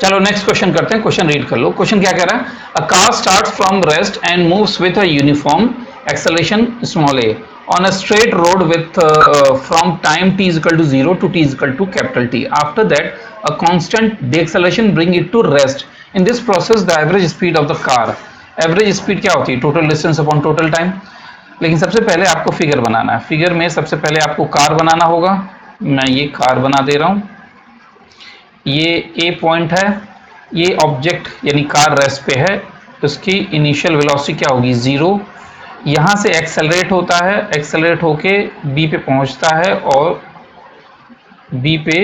चलो next question करते हैं, क्वेश्चन रीड कर लो। क्वेश्चन क्या कह रहा है? A car start from rest and moves with a uniform acceleration small A on a straight road with from time t is equal to 0 to t is equal to capital T. After that, a constant deceleration bring it to rest. In this process, the average speed of the car. Average speed क्या होती है? Total distance upon total time. लेकिन सबसे पहले आपको figure बनाना है। Figure में सबसे पहले आपको कार बनाना होगा। मैं ये कार बना दे रहा हूँ। ये ए पॉइंट है, ये ऑब्जेक्ट यानी कार रेस्ट पे है, उसकी इनिशियल वेलोसिटी क्या होगी? 0। यहाँ से एक्सेलरेट होता है, एक्सेलरेट होके बी पे पहुँचता है और बी पे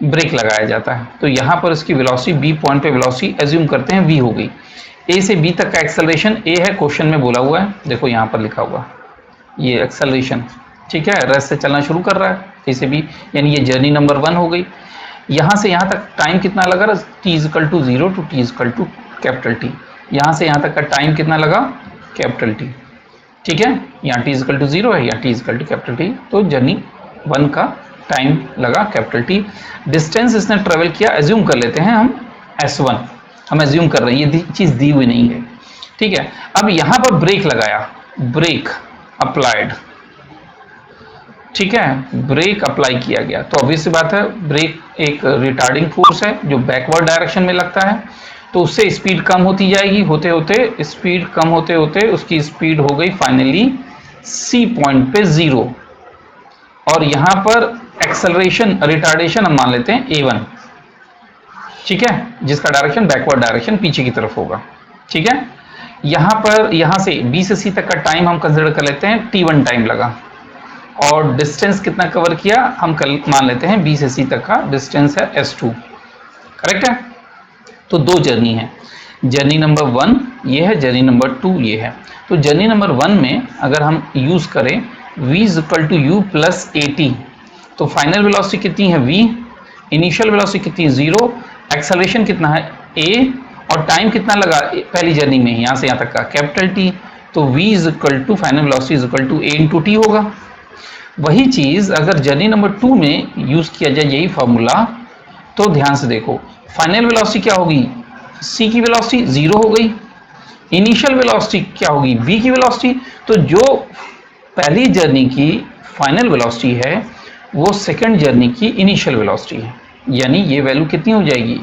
ब्रेक लगाया जाता है। तो यहाँ पर इसकी वेलोसिटी बी पॉइंट पे वेलोसिटी एज्यूम करते हैं वी हो गई। ए से बी तक का एक्सेलरेशन ए है, क्वेश्चन में बोला हुआ है, देखो यहाँ पर लिखा हुआ ये एक्सेलरेशन, ठीक है। रेस्ट से चलना शुरू कर रहा है ए से बी, यानी ये जर्नी नंबर 1 हो गई। यहाँ से यहाँ तक टाइम कितना लगा? T is equal to 0 to T is equal to capital T. यहाँ से यहाँ तक का टाइम कितना लगा? कैपिटल टी, ठीक है। यहाँ टी इज इक्वल टू 0 है, यहाँ T is equal to capital T, तो जर्नी 1 का टाइम लगा कैपिटल टी। डिस्टेंस इसने ट्रेवल किया, एज्यूम कर लेते हैं हम S1, हम एज्यूम कर रहे हैं, ये चीज़ दी हुई नहीं है, ठीक है। अब यहाँ पर ब्रेक लगाया, ब्रेक अप्लाइड, ठीक है, ब्रेक अप्लाई किया गया, तो ऑब्वियस सी बात है ब्रेक एक रिटार्डिंग फोर्स है जो बैकवर्ड डायरेक्शन में लगता है, तो उससे स्पीड कम होती जाएगी, होते होते स्पीड कम होते होते उसकी स्पीड हो गई फाइनली सी पॉइंट पे 0। और यहाँ पर एक्सेलरेशन रिटार्डेशन हम मान लेते हैं A1, ठीक है, जिसका डायरेक्शन बैकवर्ड डायरेक्शन पीछे की तरफ होगा, ठीक है। यहाँ पर यहाँ से B से C तक का टाइम हम कंसिडर कर लेते हैं T1 टाइम लगा, और डिस्टेंस कितना कवर किया हम मान लेते हैं B से C तक का डिस्टेंस है S2, करेक्ट है। तो 2 जर्नी है, जर्नी नंबर 1 ये है, जर्नी नंबर 2 ये है। तो जर्नी नंबर 1 में अगर हम यूज करें v is equal to u plus a t, तो फाइनल वेलोसिटी कितनी है v, इनिशियल वेलोसिटी कितनी 0, एक्सेलरेशन कितना है a, और टाइम कितना लगा पहली जर्नी में यहाँ से यहाँ तक का कैपिटल T, तो v is equal to final velocity is equal to a into T होगा। वही चीज अगर जर्नी नंबर 2 में यूज किया जाए यही फॉर्मूला, तो ध्यान से देखो फाइनल वेलोसिटी क्या होगी? c की वेलोसिटी 0 हो गई, इनिशियल वेलोसिटी क्या होगी? v की वेलोसिटी, तो जो पहली जर्नी की फाइनल वेलोसिटी है वो सेकंड जर्नी की इनिशियल वेलोसिटी है, यानी ये वैल्यू कितनी हो जाएगी?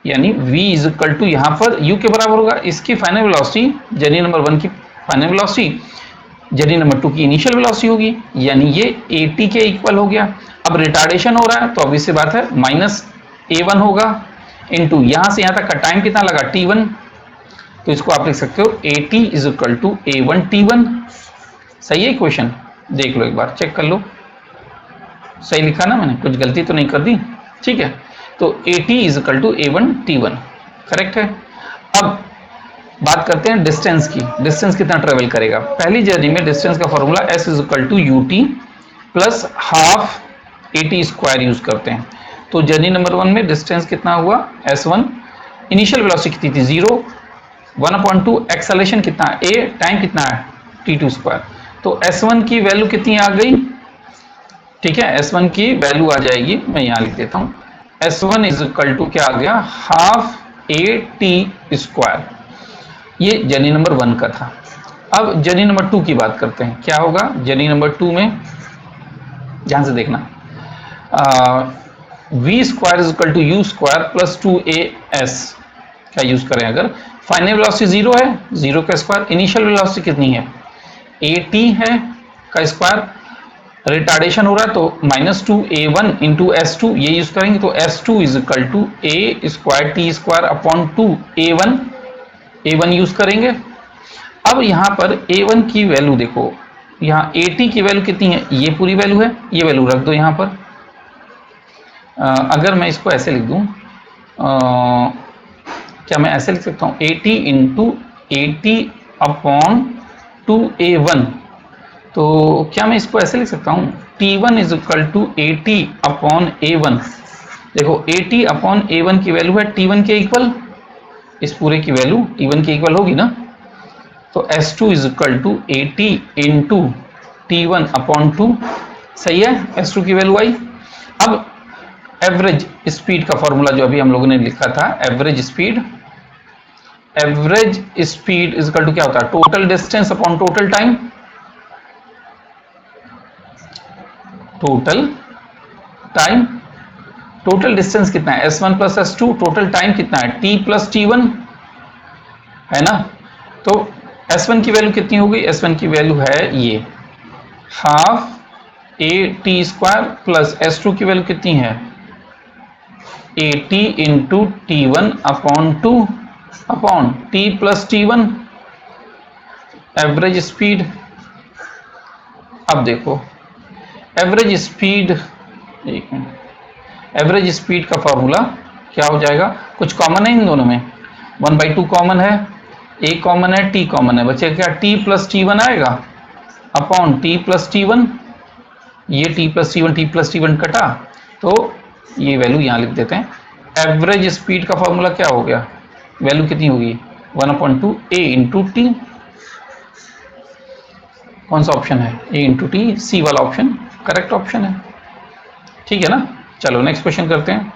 यानी v इज इक्वल टू यहाँ पर u के बराबर होगा, इसकी फाइनल वेलोसिटी जर्नी नंबर 1 की फाइनल वेलोसिटी जर्नी नंबर 2 की इनिशियल वेलोसिटी होगी, यानी ये at के इक्वल हो गया। अब रिटार्डेशन हो रहा है तो ऑब्वियस सी बात है माइनस a1 होगा इनटू यहाँ से यहाँ तक का टाइम कितना लगा t1, तो इसको आप लिख सकते हो at is equal to a1 t1। सही है इक्वेशन? देख लो एक बार, चेक कर लो सही लिखा ना मैंने, कुछ गलती तो नहीं कर दी, ठीक है। तो at is equal to a1 t1, correct है। अब बात करते हैं डिस्टेंस की, डिस्टेंस कितना ट्रेवल करेगा? पहली जर्नी में डिस्टेंस का formula s is equal to ut plus half at square use करते हैं। तो जर्नी नंबर 1 में डिस्टेंस कितना हुआ? s1, इनिशियल वेलोसिटी कितनी थी 0, 1/2, एक्सेलरेशन कितना है a, टाइम कितना है t2 स्क्वायर, तो s1 की वैल्यू कितनी आ गई? ठीक है, s1 की वैल्यू आ जाएगी, मैं यहाँ लिख देता हूँ, s1 इज इक्वल टू क्या आ गया? Half at square. ये जर्नी नंबर 1 का था। अब जर्नी नंबर 2 की बात करते हैं, क्या होगा जर्नी नंबर 2 में? ध्यान से देखना, v square is equal to u square plus 2as क्या यूज करें? अगर फाइनल वेलोसिटी 0 है, 0 का स्क्वायर, इनिशियल वेलोसिटी कितनी है? at है का स्क्वायर, रिटार्डेशन हो रहा है तो -2a1 इंटू s2 ये यूज करेंगे, तो s2 is equal to a square t square upon 2a1, a1 use करेंगे। अब यहाँ पर a1 की वैल्यू देखो, यहाँ at की वैल्यू कितनी है? ये पूरी वैल्यू है, ये वैल्यू रख दो यहाँ पर। अगर मैं इसको ऐसे लिख दूं, क्या मैं ऐसे लिख सकता हूँ? at into at upon 2a1, तो क्या मैं इसको ऐसे लिख सकता हूँ? t1 is equal to at upon a1। देखो at अपॉन a1 की वैल्यू है t1 के इक्वल, इस पूरे की वैल्यू t1 के इक्वल होगी ना, तो s2 is equal to at into t1 upon 2, सही है, s2 की वैल्यू आई। अब एवरेज स्पीड का फॉर्मूला जो अभी हम लोगों ने लिखा था, average speed is equal to क्या होता है, total distance upon total time. Total time, total distance कितना है s1 plus s2, total time कितना है t प्लस t1, है ना। तो s1 की वैल्यू कितनी होगी, s1 की वैल्यू है ये half A T square, plus s2 की वैल्यू कितनी है A T into T one upon 2 upon T plus t1 average speed. अब देखो एवरेज स्पीड, एक मिनट, एवरेज स्पीड का फॉर्मूला क्या हो जाएगा, कुछ कॉमन है इन दोनों में, 1/2 कॉमन है, a कॉमन है, t कॉमन है, बचेगा क्या t प्लस t1 आएगा अपॉन t प्लस t1, ये t प्लस t1 कटा, तो ये वैल्यू यहाँ लिख देते हैं। एवरेज स्पीड का फॉर्मूला क्या हो गया, वैल्यू कितनी होगी 1/2 a इंटू टी, कौन सा ऑप्शन है a इंटू टी, सी वाला ऑप्शन करेक्ट ऑप्शन है, ठीक है ना। चलो नेक्स्ट क्वेश्चन करते हैं।